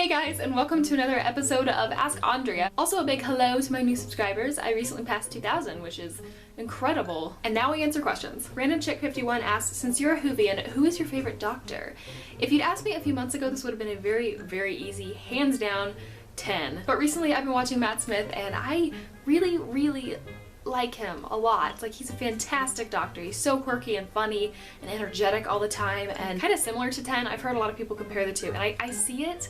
Hey guys, and welcome to another episode of Ask Andrea. Also a big hello to my new subscribers. I recently passed 2,000, which is incredible. And now we answer questions. Random Chick 51 asks, since you're a Whovian, who is your favorite doctor? If you'd asked me a few months ago, this would have been a very, very easy, hands down 10. But recently I've been watching Matt Smith and I really like him a lot. Like, he's a fantastic doctor. He's so quirky and funny and energetic all the time and kind of similar to 10. I've heard a lot of people compare the two and I see it,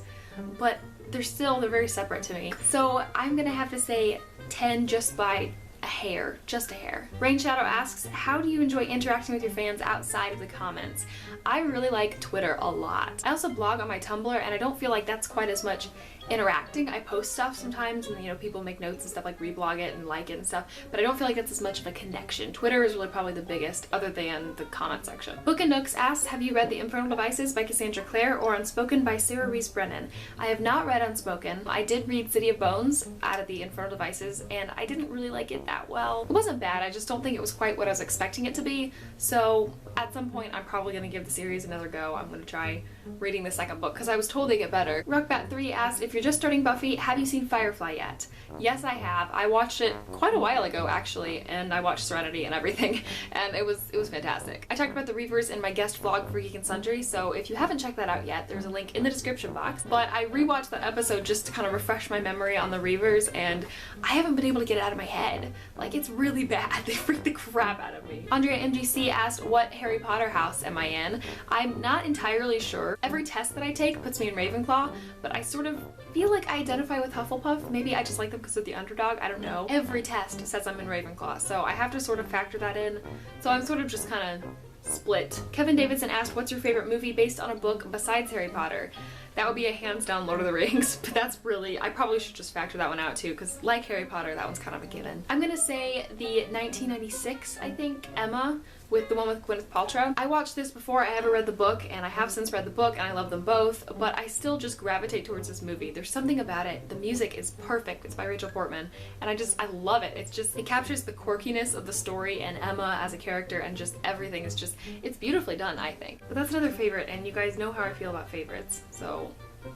but they're very separate to me. So I'm gonna have to say 10 just by a hair, just a hair. Rain Shadow asks, how do you enjoy interacting with your fans outside of the comments? I really like Twitter a lot. I also blog on my Tumblr and I don't feel like that's quite as much interacting. I post stuff sometimes and, you know, people make notes and stuff, like reblog it and like it and stuff, but I don't feel like that's as much of a connection. Twitter is really probably the biggest, other than the comment section. Book and Nooks asks, have you read The Infernal Devices by Cassandra Clare or Unspoken by Sarah Rees Brennan? I have not read Unspoken. I did read City of Bones out of The Infernal Devices and I didn't really like it that well. It wasn't bad, I just don't think it was quite what I was expecting it to be, so at some point I'm probably going to give the series another go. I'm going to try reading the second book because I was told they get better. Rockbat3 asked, if you're just starting Buffy, have you seen Firefly yet? Yes, I have. I watched it quite a while ago actually, and I watched Serenity and everything, and it was fantastic. I talked about the Reavers in my guest vlog for Geek Sundry, so if you haven't checked that out yet, there's a link in the description box. But I rewatched that episode just to kind of refresh my memory on the Reavers, and I haven't been able to get it out of my head. Like, it's really bad. They freak the crap out of me. Andrea MGC asked, what Harry Potter house am I in? I'm not entirely sure. Every test that I take puts me in Ravenclaw, but I sort of feel like I identify with Hufflepuff. Maybe I just like them because of the underdog, I don't know. Every test says I'm in Ravenclaw, so I have to sort of factor that in. So I'm sort of just kind of split. Kevin Davidson asked, what's your favorite movie based on a book besides Harry Potter? That would be a hands down Lord of the Rings, but that's really, I probably should just factor that one out too, because like Harry Potter, that one's kind of a given. I'm gonna say the 1996, I think, Emma, with the one with Gwyneth Paltrow. I watched this before I ever read the book, and I have since read the book, and I love them both, but I still just gravitate towards this movie. There's something about it. The music is perfect. It's by Rachel Portman, and I love it. It captures the quirkiness of the story and Emma as a character, and just everything is just, it's beautifully done, I think. But that's another favorite, and you guys know how I feel about favorites, so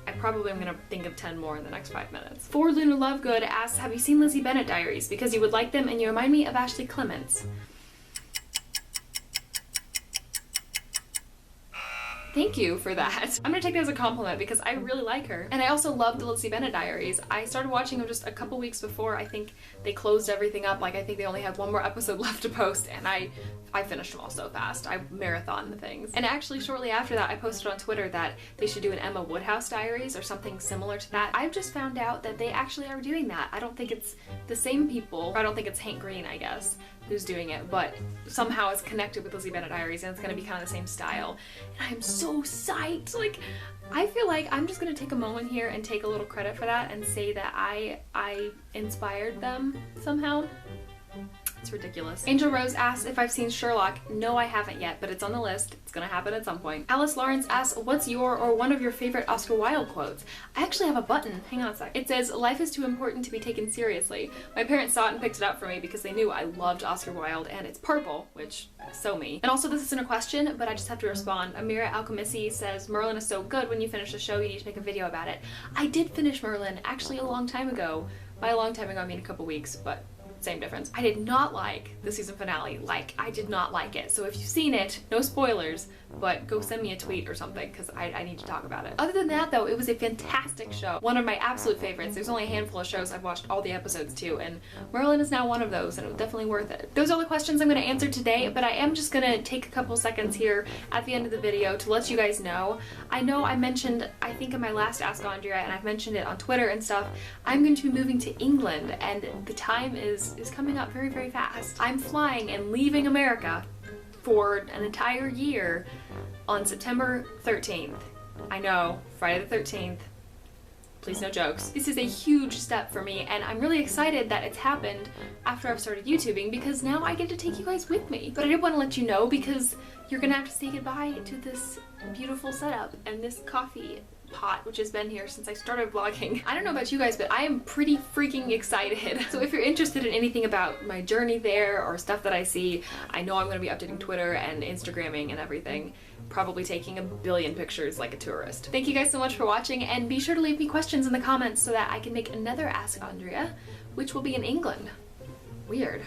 I probably am gonna think of 10 more in the next 5 minutes. For Luna Lovegood asks, have you seen Lizzie Bennet Diaries? Because you would like them and you remind me of Ashley Clements. Thank you for that. I'm gonna take that as a compliment because I really like her. And I also love the Lizzie Bennet Diaries. I started watching them just a couple weeks before I think they closed everything up. Like, I think they only had one more episode left to post, and I finished them all so fast. I marathoned the things. And actually shortly after that I posted on Twitter that they should do an Emma Woodhouse Diaries or something similar to that. I've just found out that they actually are doing that. I don't think it's the same people, or I don't think it's Hank Green, I guess, who's doing it, but somehow it's connected with Lizzie Bennet Diaries and it's gonna be kind of the same style. And I'm so psyched. Like, I feel like I'm just gonna take a moment here and take a little credit for that and say that I inspired them somehow. It's ridiculous. Angel Rose asks if I've seen Sherlock. No, I haven't yet, but it's on the list. It's gonna happen at some point. Alice Lawrence asks, what's your or one of your favorite Oscar Wilde quotes? I actually have a button. Hang on a sec. It says, life is too important to be taken seriously. My parents saw it and picked it up for me because they knew I loved Oscar Wilde, and it's purple, which is so me. And also, this isn't a question, but I just have to respond. Amira Alchemisi says, Merlin is so good. When you finish the show, you need to make a video about it. I did finish Merlin actually a long time ago. By a long time ago, I mean a couple weeks, but same difference. I did not like the season finale. Like, I did not like it. So if you've seen it, no spoilers, but go send me a tweet or something because I need to talk about it. Other than that though, it was a fantastic show. One of my absolute favorites. There's only a handful of shows I've watched all the episodes to, and Merlin is now one of those, and it was definitely worth it. Those are the questions I'm going to answer today, but I am just going to take a couple seconds here at the end of the video to let you guys know. I know I mentioned, I think in my last Ask Andrea, and I've mentioned it on Twitter and stuff, I'm going to be moving to England, and the time is coming up very, very fast. I'm flying and leaving America for an entire year on September 13th. I know, Friday the 13th. Please, no jokes. This is a huge step for me, and I'm really excited that it's happened after I've started YouTubing because now I get to take you guys with me. But I did want to let you know because you're gonna have to say goodbye to this beautiful setup and this coffee pot, which has been here since I started vlogging. I don't know about you guys, but I am pretty freaking excited. So if you're interested in anything about my journey there or stuff that I see, I know I'm going to be updating Twitter and Instagramming and everything. Probably taking a billion pictures like a tourist. Thank you guys so much for watching, and be sure to leave me questions in the comments so that I can make another Ask Andrea, which will be in England. Weird.